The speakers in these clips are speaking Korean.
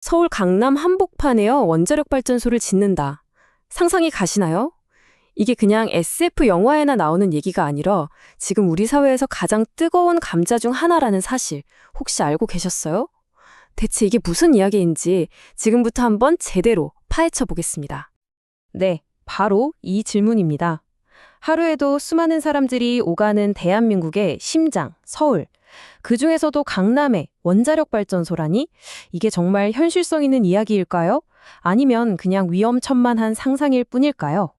서울 강남 한복판에요, 원자력 발전소를 짓는다. 상상이 가시나요? 이게 그냥 SF 영화에나 나오는 얘기가 아니라 지금 우리 사회에서 가장 뜨거운 감자 중 하나라는 사실 혹시 알고 계셨어요? 대체 이게 무슨 이야기인지 지금부터 한번 제대로 파헤쳐 보겠습니다. 네, 바로 이 질문입니다. 하루에도 수많은 사람들이 오가는 대한민국의 심장, 서울. 그중에서도 강남의 원자력 발전소라니? 이게 정말 현실성 있는 이야기일까요? 아니면 그냥 위험천만한 상상일 뿐일까요?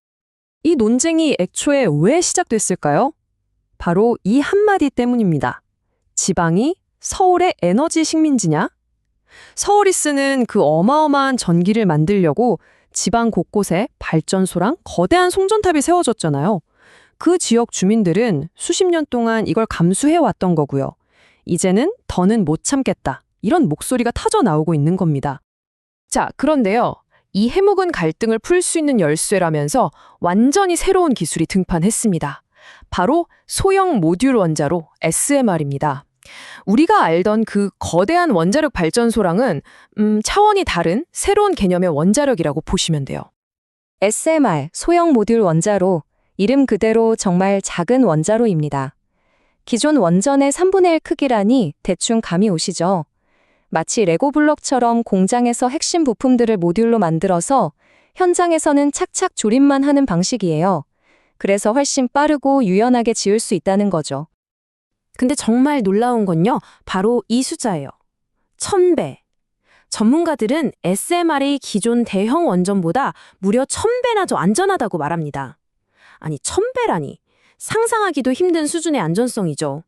이 논쟁이 애초에 왜 시작됐을까요? 바로 이 한마디 때문입니다. 지방이 서울의 에너지 식민지냐? 서울이 쓰는 그 어마어마한 전기를 만들려고 지방 곳곳에 발전소랑 거대한 송전탑이 세워졌잖아요. 그 지역 주민들은 수십 년 동안 이걸 감수해 왔던 거고요. 이제는 더는 못 참겠다. 이런 목소리가 터져 나오고 있는 겁니다. 자, 그런데요. 이 해묵은 갈등을 풀 수 있는 열쇠라면서 완전히 새로운 기술이 등판했습니다. 바로 소형 모듈 원자로 SMR입니다. 우리가 알던 그 거대한 원자력 발전소랑은 차원이 다른 새로운 개념의 원자력이라고 보시면 돼요. SMR, 소형 모듈 원자로, 이름 그대로 정말 작은 원자로입니다. 기존 원전의 3분의 1 크기라니 대충 감이 오시죠? 마치 레고 블록처럼 공장에서 핵심 부품들을 모듈로 만들어서 현장에서는 착착 조립만 하는 방식이에요. 그래서 훨씬 빠르고 유연하게 지을 수 있다는 거죠. 근데 정말 놀라운 건요, 바로 이 숫자예요. 1000배. 전문가들은 SMR이 기존 대형 원전보다 무려 1000배나 더 안전하다고 말합니다. 아니, 1000배라니. 상상하기도 힘든 수준의 안전성이죠.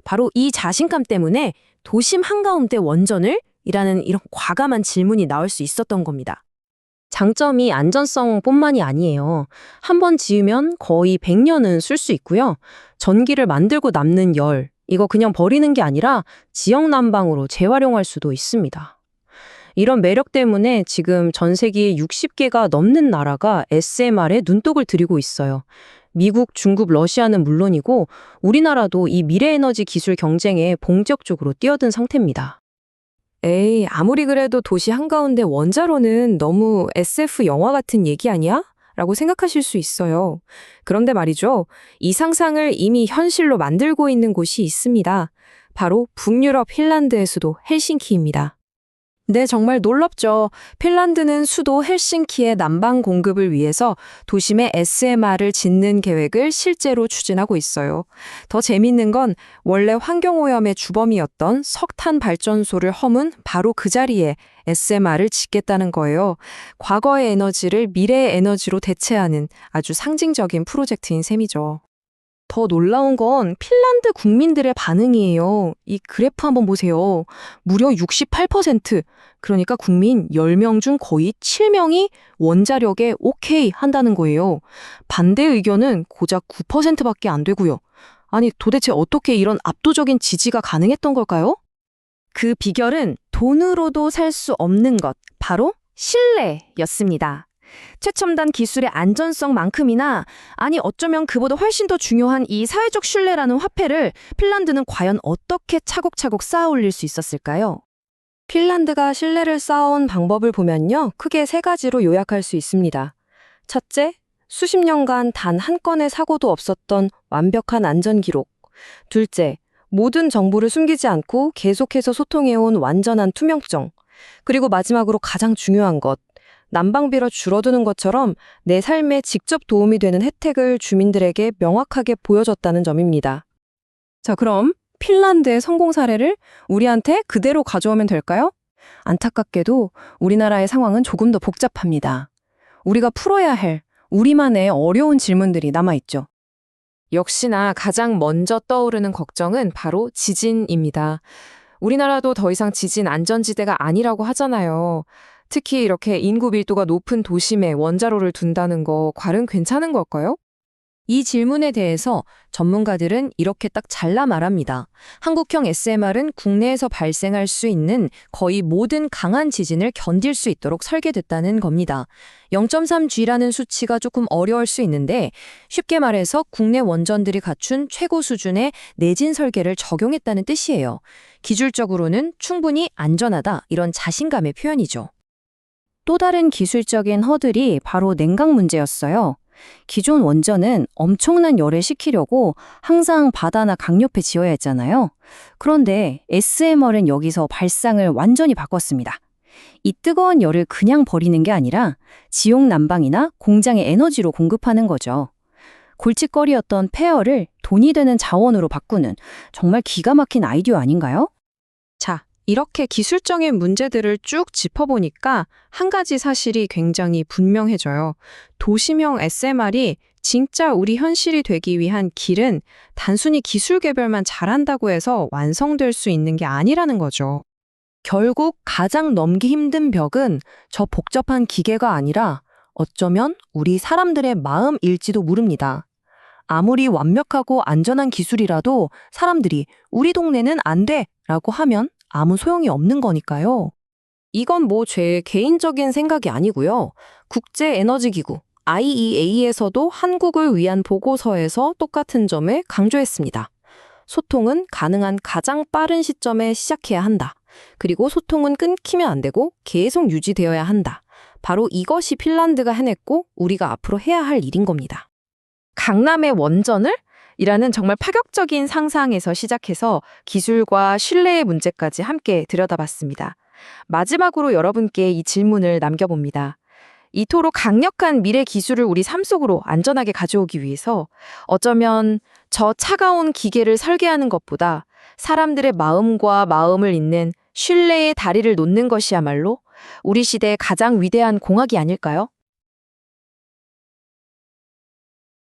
바로 이 자신감 때문에 도심 한가운데 원전을? 이라는 이런 과감한 질문이 나올 수 있었던 겁니다. 장점이 안전성뿐만이 아니에요. 한 번 지으면 거의 100년은 쓸 수 있고요. 전기를 만들고 남는 열, 이거 그냥 버리는 게 아니라 지역 난방으로 재활용할 수도 있습니다. 이런 매력 때문에 지금 전 세계에 60개가 넘는 나라가 SMR에 눈독을 들이고 있어요. 미국, 중국, 러시아는 물론이고 우리나라도 이 미래에너지 기술 경쟁에 본격적으로 뛰어든 상태입니다. 에이, 아무리 그래도 도시 한가운데 원자로는 너무 SF 영화 같은 얘기 아니야? 라고 생각하실 수 있어요. 그런데 말이죠. 이 상상을 이미 현실로 만들고 있는 곳이 있습니다. 바로 북유럽 핀란드의 수도 헬싱키입니다. 네, 정말 놀랍죠. 핀란드는 수도 헬싱키의 난방 공급을 위해서 도심에 SMR을 짓는 계획을 실제로 추진하고 있어요. 더 재밌는 건 원래 환경오염의 주범이었던 석탄 발전소를 허문 바로 그 자리에 SMR을 짓겠다는 거예요. 과거의 에너지를 미래의 에너지로 대체하는 아주 상징적인 프로젝트인 셈이죠. 더 놀라운 건 핀란드 국민들의 반응이에요. 이 그래프 한번 보세요. 무려 68%, 그러니까 국민 10명 중 거의 7명이 원자력에 오케이 한다는 거예요. 반대 의견은 고작 9%밖에 안 되고요. 아니, 도대체 어떻게 이런 압도적인 지지가 가능했던 걸까요? 그 비결은 돈으로도 살 수 없는 것, 바로 신뢰였습니다. 최첨단 기술의 안전성만큼이나, 아니 어쩌면 그보다 훨씬 더 중요한 이 사회적 신뢰라는 화폐를 핀란드는 과연 어떻게 차곡차곡 쌓아 올릴 수 있었을까요? 핀란드가 신뢰를 쌓아온 방법을 보면요, 크게 세 가지로 요약할 수 있습니다. 첫째, 수십 년간 단 한 건의 사고도 없었던 완벽한 안전 기록. 둘째, 모든 정보를 숨기지 않고 계속해서 소통해온 완전한 투명성. 그리고 마지막으로 가장 중요한 것, 난방비로 줄어드는 것처럼 내 삶에 직접 도움이 되는 혜택을 주민들에게 명확하게 보여줬다는 점입니다. 자, 그럼 핀란드의 성공 사례를 우리한테 그대로 가져오면 될까요? 안타깝게도 우리나라의 상황은 조금 더 복잡합니다. 우리가 풀어야 할 우리만의 어려운 질문들이 남아있죠. 역시나 가장 먼저 떠오르는 걱정은 바로 지진입니다. 우리나라도 더 이상 지진 안전지대가 아니라고 하잖아요. 특히 이렇게 인구 밀도가 높은 도심에 원자로를 둔다는 거 과연 괜찮은 걸까요? 이 질문에 대해서 전문가들은 이렇게 딱 잘라 말합니다. 한국형 SMR은 국내에서 발생할 수 있는 거의 모든 강한 지진을 견딜 수 있도록 설계됐다는 겁니다. 0.3G라는 수치가 조금 어려울 수 있는데 쉽게 말해서 국내 원전들이 갖춘 최고 수준의 내진 설계를 적용했다는 뜻이에요. 기술적으로는 충분히 안전하다 이런 자신감의 표현이죠. 또 다른 기술적인 허들이 바로 냉각 문제였어요. 기존 원전은 엄청난 열을 식히려고 항상 바다나 강 옆에 지어야 했잖아요. 그런데 SMR은 여기서 발상을 완전히 바꿨습니다. 이 뜨거운 열을 그냥 버리는 게 아니라 지옥 난방이나 공장의 에너지로 공급하는 거죠. 골칫거리였던 폐열을 돈이 되는 자원으로 바꾸는 정말 기가 막힌 아이디어 아닌가요? 자, 이렇게 기술적인 문제들을 쭉 짚어보니까 한 가지 사실이 굉장히 분명해져요. 도심형 SMR이 진짜 우리 현실이 되기 위한 길은 단순히 기술 개발만 잘한다고 해서 완성될 수 있는 게 아니라는 거죠. 결국 가장 넘기 힘든 벽은 저 복잡한 기계가 아니라 어쩌면 우리 사람들의 마음일지도 모릅니다. 아무리 완벽하고 안전한 기술이라도 사람들이 우리 동네는 안 돼! 라고 하면 아무 소용이 없는 거니까요. 이건 뭐 제 개인적인 생각이 아니고요. 국제에너지기구 IEA에서도 한국을 위한 보고서에서 똑같은 점을 강조했습니다. 소통은 가능한 가장 빠른 시점에 시작해야 한다. 그리고 소통은 끊기면 안 되고 계속 유지되어야 한다. 바로 이것이 핀란드가 해냈고 우리가 앞으로 해야 할 일인 겁니다. 강남의 원전을? 이라는 정말 파격적인 상상에서 시작해서 기술과 신뢰의 문제까지 함께 들여다봤습니다. 마지막으로 여러분께 이 질문을 남겨봅니다. 이토록 강력한 미래 기술을 우리 삶 속으로 안전하게 가져오기 위해서 어쩌면 저 차가운 기계를 설계하는 것보다 사람들의 마음과 마음을 잇는 신뢰의 다리를 놓는 것이야말로 우리 시대의 가장 위대한 공학이 아닐까요?